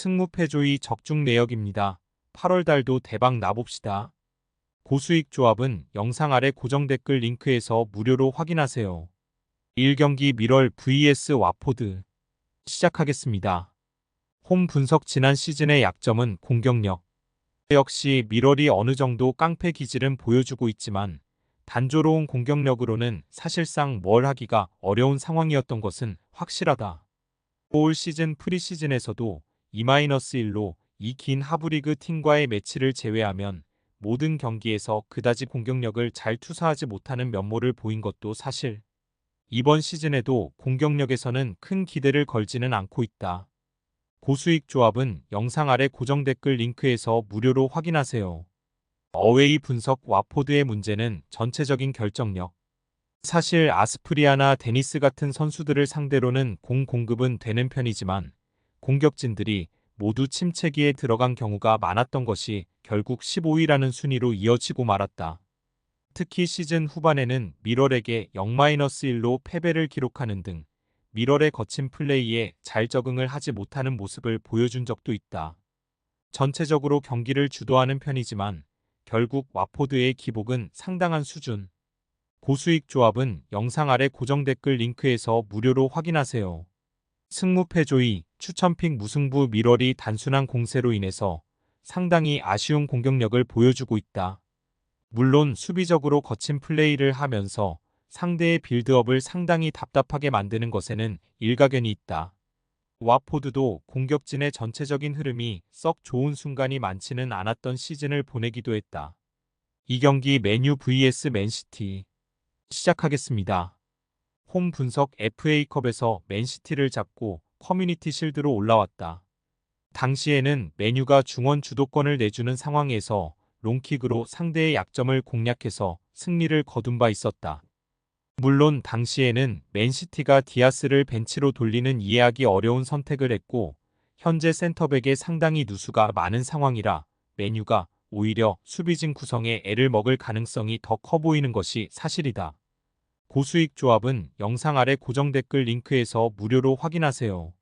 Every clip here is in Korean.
승무패조의 적중 내역입니다. 8월 달도 대박 나봅시다. 고수익 조합은 영상 아래 고정 댓글 링크에서 무료로 확인하세요. 1경기 미럴 vs 와포드 시작하겠습니다. 홈 분석 지난 시즌의 약점은 공격력. 역시 미럴이 어느 정도 깡패 기질은 보여주고 있지만 단조로운 공격력으로는 사실상 뭘 하기가 어려운 상황이었던 것은 확실하다. 올 시즌 프리시즌에서도 2-1로 이 긴 하브리그 팀과의 매치를 제외하면 모든 경기에서 그다지 공격력을 잘 투사하지 못하는 면모를 보인 것도 사실. 이번 시즌에도 공격력에서는 큰 기대를 걸지는 않고 있다. 고수익 조합은 영상 아래 고정 댓글 링크에서 무료로 확인하세요. 어웨이 분석 와포드의 문제는 전체적인 결정력. 사실 아스프리아나 데니스 같은 선수들을 상대로는 공 공급은 되는 편이지만 공격진들이 모두 침체기에 들어간 경우가 많았던 것이 결국 15위라는 순위로 이어지고 말았다. 특히 시즌 후반에는 미럴에게 0-1로 패배를 기록하는 등 미럴의 거친 플레이에 잘 적응을 하지 못하는 모습을 보여준 적도 있다. 전체적으로 경기를 주도하는 편이지만 결국 와포드의 기복은 상당한 수준. 고수익 조합은 영상 아래 고정 댓글 링크에서 무료로 확인하세요. 승무패조의 추천픽 무승부 미럴이 단순한 공세로 인해서 상당히 아쉬운 공격력을 보여주고 있다. 물론 수비적으로 거친 플레이를 하면서 상대의 빌드업을 상당히 답답하게 만드는 것에는 일가견이 있다. 와포드도 공격진의 전체적인 흐름이 썩 좋은 순간이 많지는 않았던 시즌을 보내기도 했다. 이 경기 맨유 vs 맨시티 시작하겠습니다. 홈 분석 FA컵에서 맨시티를 잡고 커뮤니티 실드로 올라왔다. 당시에는 맨유가 중원 주도권을 내주는 상황에서 롱킥으로 상대의 약점을 공략해서 승리를 거둔 바 있었다. 물론 당시에는 맨시티가 디아스를 벤치로 돌리는 이해하기 어려운 선택을 했고 현재 센터백에 상당히 누수가 많은 상황이라 맨유가 오히려 수비진 구성에 애를 먹을 가능성이 더 커 보이는 것이 사실이다. 고수익 조합은 영상 아래 고정 댓글 링크에서 무료로 확인하세요.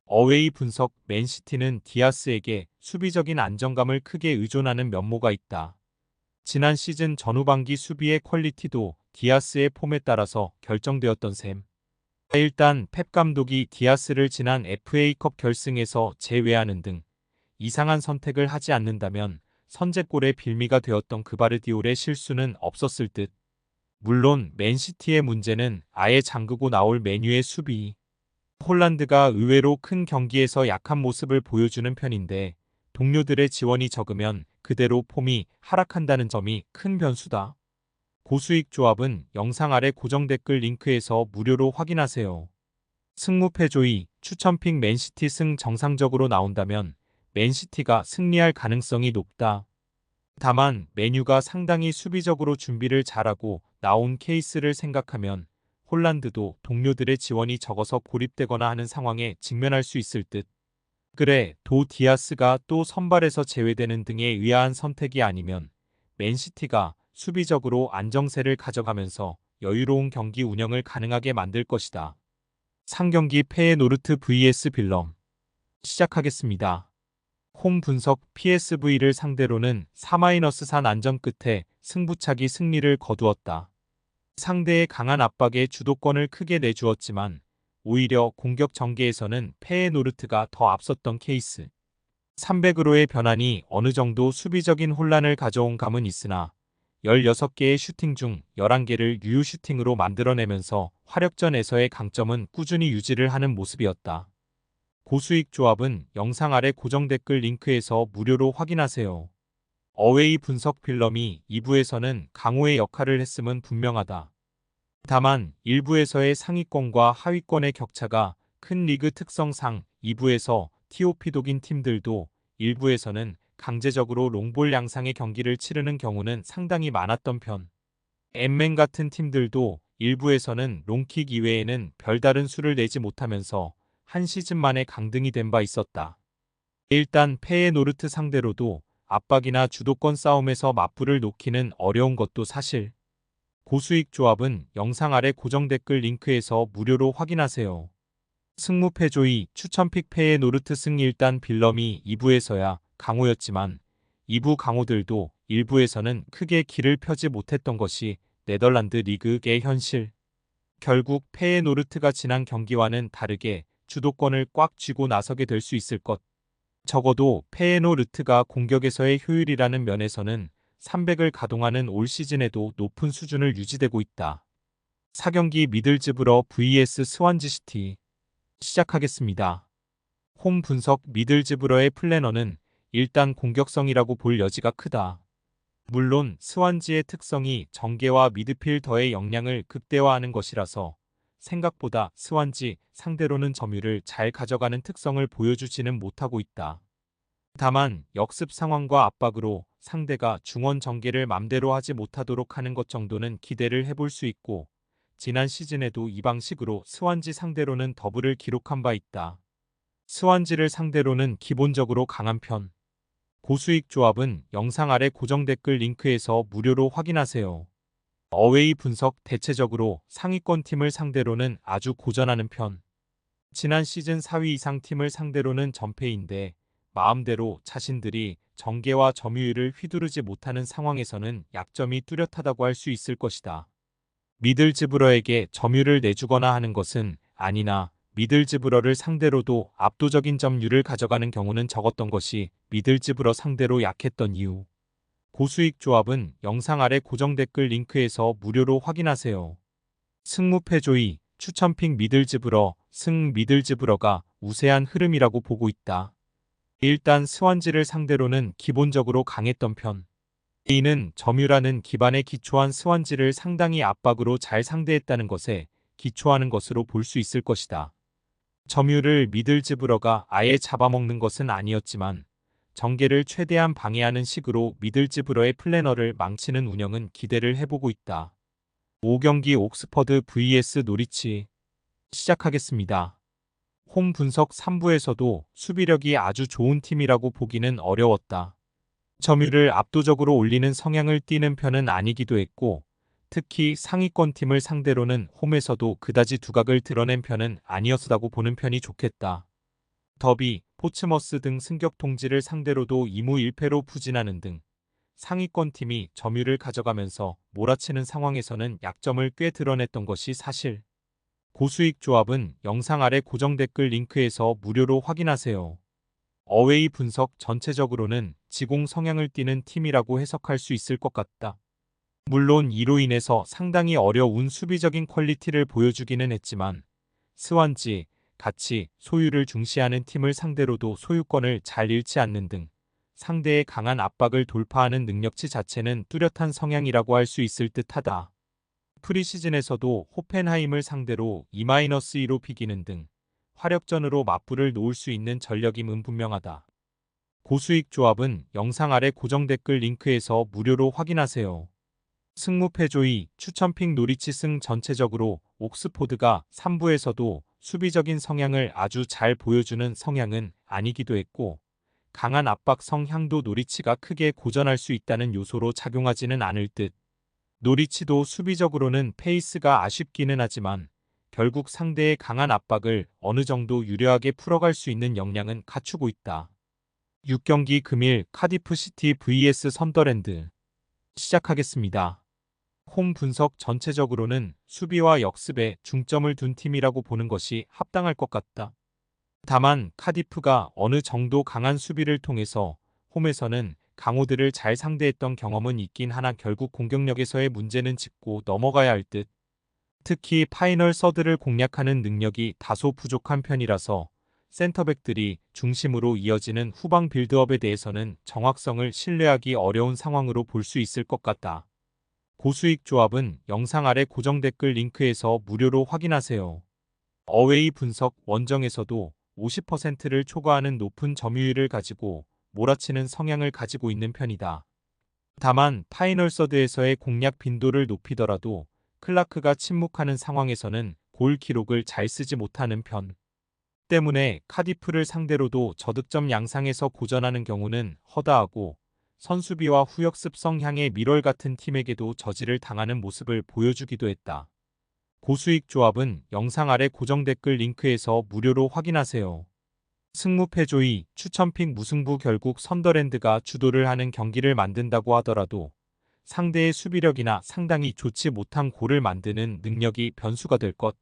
어웨이 분석 맨시티는 디아스에게 수비적인 안정감을 크게 의존하는 면모가 있다. 지난 시즌 전후반기 수비의 퀄리티도 디아스의 폼에 따라서 결정되었던 셈. 일단 펩 감독이 디아스를 지난 FA컵 결승에서 제외하는 등 이상한 선택을 하지 않는다면 선제골의 빌미가 되었던 그바르디올의 실수는 없었을 듯. 물론 맨시티의 문제는 아예 잠그고 나올 맨유의 수비. 홀란드가 의외로 큰 경기에서 약한 모습을 보여주는 편인데 동료들의 지원이 적으면 그대로 폼이 하락한다는 점이 큰 변수다. 고수익 조합은 영상 아래 고정 댓글 링크에서 무료로 확인하세요. 승무패조의 추천픽 맨시티 승 정상적으로 나온다면 맨시티가 승리할 가능성이 높다. 다만 맨유가 상당히 수비적으로 준비를 잘하고 나온 케이스를 생각하면 홀란드도 동료들의 지원이 적어서 고립되거나 하는 상황에 직면할 수 있을 듯. 그래, 도 디아스가 또 선발에서 제외되는 등의 의아한 선택이 아니면 맨시티가 수비적으로 안정세를 가져가면서 여유로운 경기 운영을 가능하게 만들 것이다. 상경기 페에노르트 vs 빌럼 시작하겠습니다. 홈 분석 PSV를 상대로는 4-4 난전 끝에 승부차기 승리를 거두었다. 상대의 강한 압박에 주도권을 크게 내주었지만 오히려 공격 전개에서는 페에노르트가 더 앞섰던 케이스. 300으로의 변환이 어느 정도 수비적인 혼란을 가져온 감은 있으나 16개의 슈팅 중 11개를 유효 슈팅으로 만들어내면서 화력전에서의 강점은 꾸준히 유지를 하는 모습이었다. 고수익 조합은 영상 아래 고정 댓글 링크에서 무료로 확인하세요. 어웨이 분석 빌럼이 2부에서는 강호의 역할을 했음은 분명하다. 다만 1부에서의 상위권과 하위권의 격차가 큰 리그 특성상 2부에서 TOP 독인 팀들도 1부에서는 강제적으로 롱볼 양상의 경기를 치르는 경우는 상당히 많았던 편. 엠맨 같은 팀들도 1부에서는 롱킥 이외에는 별다른 수를 내지 못하면서 한 시즌 만에 강등이 된 바 있었다. 일단 페에노르트 상대로도 압박이나 주도권 싸움에서 맞불을 놓기는 어려운 것도 사실. 고수익 조합은 영상 아래 고정 댓글 링크에서 무료로 확인하세요. 승무패조이 추천픽 페예노르트 승. 일단 빌럼이 2부에서야 강호였지만 2부 강호들도 1부에서는 크게 길을 펴지 못했던 것이 네덜란드 리그의 현실. 결국 페예노르트가 지난 경기와는 다르게 주도권을 꽉 쥐고 나서게 될 수 있을 것. 적어도 페예노르트가 공격에서의 효율이라는 면에서는 300을 가동하는 올 시즌에도 높은 수준을 유지되고 있다. 4경기 미들즈브러 vs 스완지시티 시작하겠습니다. 홈 분석. 미들즈브러의 플래너는 일단 공격성이라고 볼 여지가 크다. 물론 스완지의 특성이 전개와 미드필더의 역량을 극대화하는 것이라서 생각보다 스완지 상대로는 점유를 잘 가져가는 특성을 보여주지는 못하고 있다. 다만 역습 상황과 압박으로 상대가 중원 전개를 맘대로 하지 못하도록 하는 것 정도는 기대를 해볼 수 있고, 지난 시즌에도 이 방식으로 스완지 상대로는 더블을 기록한 바 있다. 스완지를 상대로는 기본적으로 강한 편. 고수익 조합은 영상 아래 고정 댓글 링크에서 무료로 확인하세요. 어웨이 분석. 대체적으로 상위권 팀을 상대로는 아주 고전하는 편. 지난 시즌 4위 이상 팀을 상대로는 전패인데 마음대로 자신들이 전개와 점유율을 휘두르지 못하는 상황에서는 약점이 뚜렷하다고 할 수 있을 것이다. 미들즈브러에게 점유를 내주거나 하는 것은 아니나 미들즈브러를 상대로도 압도적인 점유율을 가져가는 경우는 적었던 것이 미들즈브러 상대로 약했던 이유. 고수익 조합은 영상 아래 고정 댓글 링크에서 무료로 확인하세요. 승무패조이 추천픽 미들즈브러 승. 미들즈브러가 우세한 흐름이라고 보고 있다. 일단 스완지를 상대로는 기본적으로 강했던 편. 이는 점유라는 기반에 기초한 스완지를 상당히 압박으로 잘 상대했다는 것에 기초하는 것으로 볼 수 있을 것이다. 점유를 미들즈브러가 아예 잡아먹는 것은 아니었지만 전개를 최대한 방해하는 식으로 미들즈브러의 플래너를 망치는 운영은 기대를 해보고 있다. 5경기 옥스퍼드 vs 노리치 시작하겠습니다. 홈 분석. 3부에서도 수비력이 아주 좋은 팀이라고 보기는 어려웠다. 점유율을 압도적으로 올리는 성향을 띠는 편은 아니기도 했고, 특히 상위권 팀을 상대로는 홈에서도 그다지 두각을 드러낸 편은 아니었다고 보는 편이 좋겠다. 더비, 포츠머스 등 승격 동지를 상대로도 2무 1패로 부진하는 등 상위권 팀이 점유율을 가져가면서 몰아치는 상황에서는 약점을 꽤 드러냈던 것이 사실. 고수익 조합은 영상 아래 고정 댓글 링크에서 무료로 확인하세요. 어웨이 분석. 전체적으로는 지공 성향을 띠는 팀이라고 해석할 수 있을 것 같다. 물론 이로 인해서 상당히 어려운 수비적인 퀄리티를 보여주기는 했지만 스완지 같이 소유를 중시하는 팀을 상대로도 소유권을 잘 잃지 않는 등 상대의 강한 압박을 돌파하는 능력치 자체는 뚜렷한 성향이라고 할 수 있을 듯하다. 프리시즌에서도 호펜하임을 상대로 2-2로 비기는 등 화력전으로 맞불을 놓을 수 있는 전력임은 분명하다. 고수익 조합은 영상 아래 고정 댓글 링크에서 무료로 확인하세요. 승무패조이 추천픽 노리치 승. 전체적으로 옥스포드가 3부에서도 수비적인 성향을 아주 잘 보여주는 성향은 아니기도 했고, 강한 압박 성향도 노리치가 크게 고전할 수 있다는 요소로 작용하지는 않을 듯. 노리치도 수비적으로는 페이스가 아쉽기는 하지만 결국 상대의 강한 압박을 어느 정도 유려하게 풀어갈 수 있는 역량은 갖추고 있다. 6경기 금일 카디프 시티 vs 선더랜드 시작하겠습니다. 홈 분석. 전체적으로는 수비와 역습에 중점을 둔 팀이라고 보는 것이 합당할 것 같다. 다만 카디프가 어느 정도 강한 수비를 통해서 홈에서는 강호들을 잘 상대했던 경험은 있긴 하나 결국 공격력에서의 문제는 짚고 넘어가야 할 듯. 특히 파이널 서드를 공략하는 능력이 다소 부족한 편이라서 센터백들이 중심으로 이어지는 후방 빌드업에 대해서는 정확성을 신뢰하기 어려운 상황으로 볼 수 있을 것 같다. 고수익 조합은 영상 아래 고정 댓글 링크에서 무료로 확인하세요. 어웨이 분석. 원정에서도 50%를 초과하는 높은 점유율을 가지고 몰아치는 성향을 가지고 있는 편이다. 다만 파이널 서드에서의 공략 빈도를 높이더라도 클라크가 침묵하는 상황에서는 골 기록을 잘 쓰지 못하는 편. 때문에 카디프를 상대로도 저득점 양상에서 고전하는 경우는 허다하고 선수비와 후역습 성향의 미럴 같은 팀에게도 저지를 당하는 모습을 보여주기도 했다. 고수익 조합은 영상 아래 고정 댓글 링크에서 무료로 확인하세요. 승무패조이, 추천픽 무승부. 결국 선더랜드가 주도를 하는 경기를 만든다고 하더라도 상대의 수비력이나 상당히 좋지 못한 골을 만드는 능력이 변수가 될 것.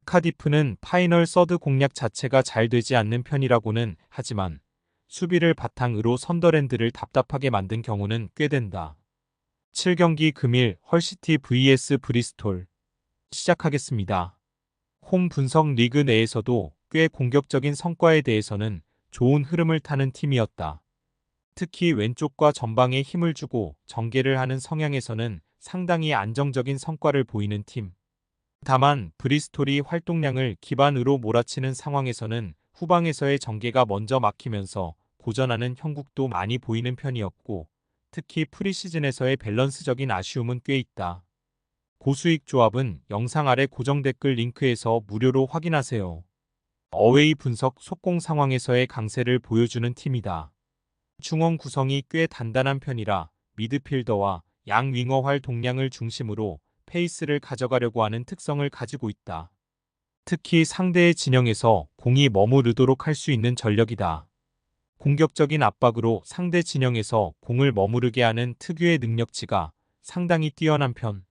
카디프는 파이널 서드 공략 자체가 잘 되지 않는 편이라고는 하지만 수비를 바탕으로 선더랜드를 답답하게 만든 경우는 꽤 된다. 7경기 금일 헐시티 vs 브리스톨 시작하겠습니다. 홈 분석 리그 내에서도 꽤 공격적인 성과에 대해서는 좋은 흐름을 타는 팀이었다. 특히 왼쪽과 전방에 힘을 주고 전개를 하는 성향에서는 상당히 안정적인 성과를 보이는 팀. 다만 브리스톨이 활동량을 기반으로 몰아치는 상황에서는 후방에서의 전개가 먼저 막히면서 고전하는 형국도 많이 보이는 편이었고 특히 프리시즌에서의 밸런스적인 아쉬움은 꽤 있다. 고수익 조합은 영상 아래 고정 댓글 링크에서 무료로 확인하세요. 어웨이 분석 속공 상황에서의 강세를 보여주는 팀이다. 중원 구성이 꽤 단단한 편이라 미드필더와 양 윙어 활동량을 중심으로 페이스를 가져가려고 하는 특성을 가지고 있다. 특히 상대의 진영에서 공이 머무르도록 할 수 있는 전력이다. 공격적인 압박으로 상대 진영에서 공을 머무르게 하는 특유의 능력치가 상당히 뛰어난 편.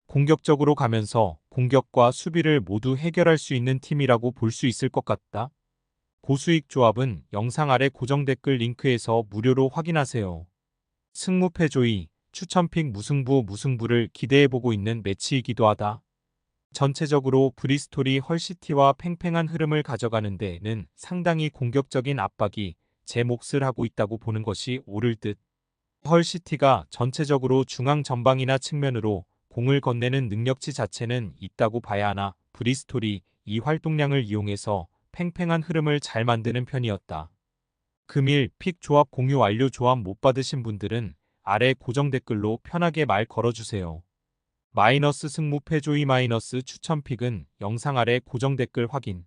공격적으로 가면서 공격과 수비를 모두 해결할 수 있는 팀이라고 볼 수 있을 것 같다. 고수익 조합은 영상 아래 고정 댓글 링크에서 무료로 확인하세요. 승무패조이, 추천픽 무승부를 기대해보고 있는 매치이기도 하다. 전체적으로 브리스톨이 헐시티와 팽팽한 흐름을 가져가는 데에는 상당히 공격적인 압박이 제 몫을 하고 있다고 보는 것이 옳을 듯. 헐시티가 전체적으로 중앙 전방이나 측면으로 공을 건네는 능력치 자체는 있다고 봐야 하나 브리스톨이 이 활동량을 이용해서 팽팽한 흐름을 잘 만드는 편이었다. 금일 픽 조합 공유 완료. 조합 못 받으신 분들은 아래 고정 댓글로 편하게 말 걸어주세요. 마이너스 승무패조이 마이너스 추천픽은 영상 아래 고정 댓글 확인.